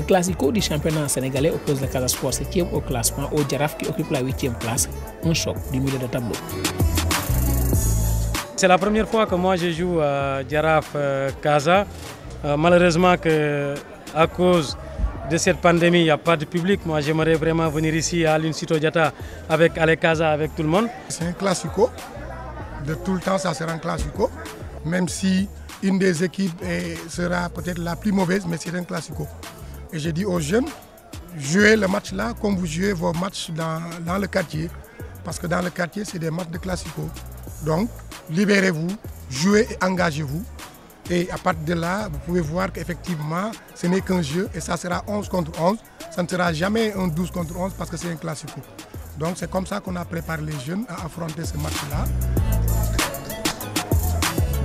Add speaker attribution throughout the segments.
Speaker 1: classico du championnat sénégalais oppose le Casa Sport 7e au classement au Jaraaf qui occupe la 8e place, un choc du milieu de tableau.
Speaker 2: C'est la première fois que moi je joue à Jaraaf Casa. Malheureusement à cause de cette pandémie, il n'y a pas de public. Moi j'aimerais vraiment venir ici à l'Incito Diatta avec Allez Casa, avec tout le monde.
Speaker 3: C'est un classico. De tout le temps, ça sera un classico. Même si une des équipes sera peut-être la plus mauvaise, mais c'est un classico. Et j'ai dit aux jeunes, jouez le match là comme vous jouez vos matchs dans le quartier. Parce que dans le quartier, c'est des matchs de classico. Donc, libérez-vous, jouez et engagez-vous. Et à partir de là, vous pouvez voir qu'effectivement, ce n'est qu'un jeu et ça sera 11 contre 11. Ça ne sera jamais un 12 contre 11 parce que c'est un classico. Donc c'est comme ça qu'on a préparé les jeunes à affronter ce match-là.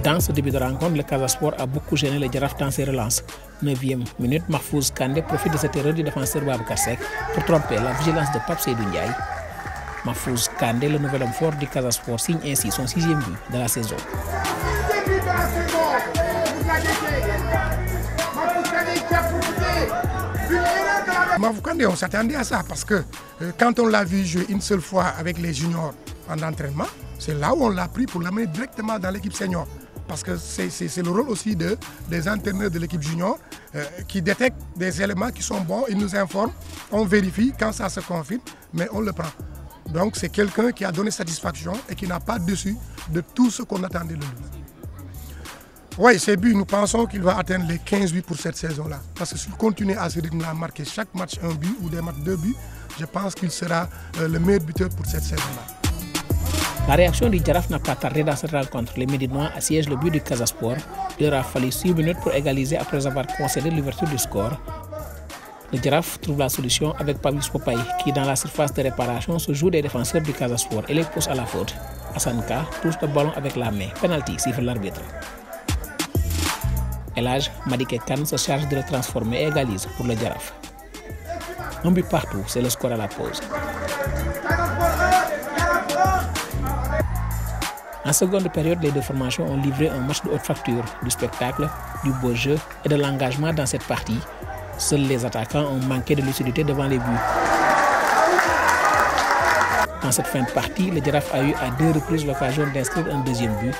Speaker 1: Dans ce début de rencontre, le Casa Sport a beaucoup gêné le Jaraaf dans ses relances. 9e minute, Mahfouz Kandé profite de cette erreur du défenseur Babacar Seck pour tromper la vigilance de Pape Seydou Ndiaye. Mahfouz Kandé, le nouvel homme fort du Casa Sport, signe ainsi son 6e but de la saison.
Speaker 3: Mahfouz Kandé, on s'attendait à ça parce que quand on l'a vu jouer une seule fois avec les juniors en entraînement, c'est là où on l'a pris pour l'amener directement dans l'équipe senior. Parce que c'est le rôle aussi des entraîneurs de l'équipe junior qui détectent des éléments qui sont bons, ils nous informent, on vérifie, quand ça se confirme, mais on le prend. Donc c'est quelqu'un qui a donné satisfaction et qui n'a pas déçu de tout ce qu'on attendait de lui. Oui, ces buts, nous pensons qu'il va atteindre les 15 buts pour cette saison-là. Parce que s'il continue à ce rythme-là, à marquer chaque match un but ou des matchs 2 buts, je pense qu'il sera le meilleur buteur pour cette saison-là.
Speaker 1: La réaction du Jaraaf n'a pas tardé dans cette rencontre. Les Médinois assiègent le but du Casa Sport. Il leur a fallu 6 minutes pour égaliser après avoir concédé l'ouverture du score. Le Jaraaf trouve la solution avec Pablis Popaye qui, dans la surface de réparation, se joue des défenseurs du Casa Sport et les pousse à la faute. Hassan Ka touche le ballon avec la main. Penalty, siffle l'arbitre. Elhadj Madické Kane se charge de le transformer et égalise pour le Jaraaf. Un but partout, c'est le score à la pause. En seconde période, les deux formations ont livré un match de haute facture, du spectacle, du beau jeu et de l'engagement dans cette partie. Seuls les attaquants ont manqué de lucidité devant les buts. En cette fin de partie, le Jaraaf a eu à 2 reprises l'occasion d'inscrire un 2e but.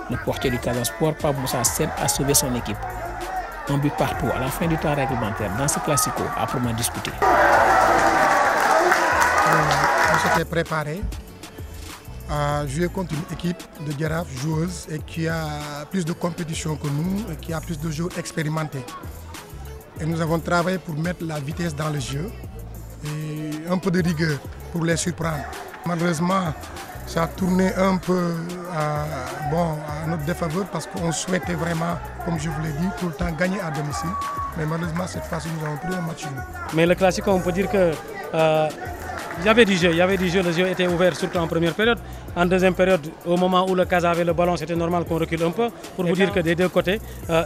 Speaker 1: Le portier du Casa Sport, Pape Moussa Sène, a sauvé son équipe. Un but partout à la fin du temps réglementaire dans ce classico âprement disputé.
Speaker 3: On s'était préparé à jouer contre une équipe de Jaraaf joueuse et qui a plus de compétition que nous et qui a plus de joueurs expérimentés. Et nous avons travaillé pour mettre la vitesse dans le jeu et un peu de rigueur pour les surprendre. Malheureusement, ça a tourné un peu à notre défaveur parce qu'on souhaitait vraiment, comme je vous l'ai dit, tout le temps gagner à domicile. Mais malheureusement, cette fois-ci, nous avons pris un match nul.
Speaker 2: Mais le classico, on peut dire que il y avait du jeu, le jeu était ouvert surtout en première période. En deuxième période, au moment où le Casa avait le ballon, c'était normal qu'on recule un peu pour vous dire que des deux côtés,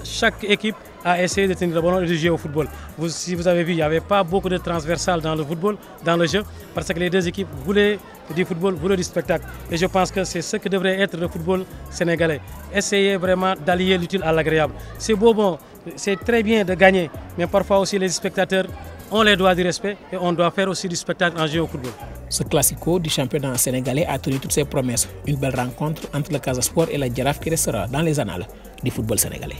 Speaker 2: chaque équipe a essayé de tenir le ballon et de jouer au football. Si vous avez vu, il n'y avait pas beaucoup de transversal dans le football, dans le jeu, parce que les deux équipes voulaient du football, voulaient du spectacle. Et je pense que c'est ce que devrait être le football sénégalais. Essayer vraiment d'allier l'utile à l'agréable. C'est beau, bon, c'est très bien de gagner, mais parfois aussi les spectateurs on les doit du respect et on doit faire aussi du spectacle en jeu au football.
Speaker 1: Ce classico du championnat sénégalais a tenu toutes ses promesses. Une belle rencontre entre le Casa Sport et le Jaraaf qui restera dans les annales du football sénégalais.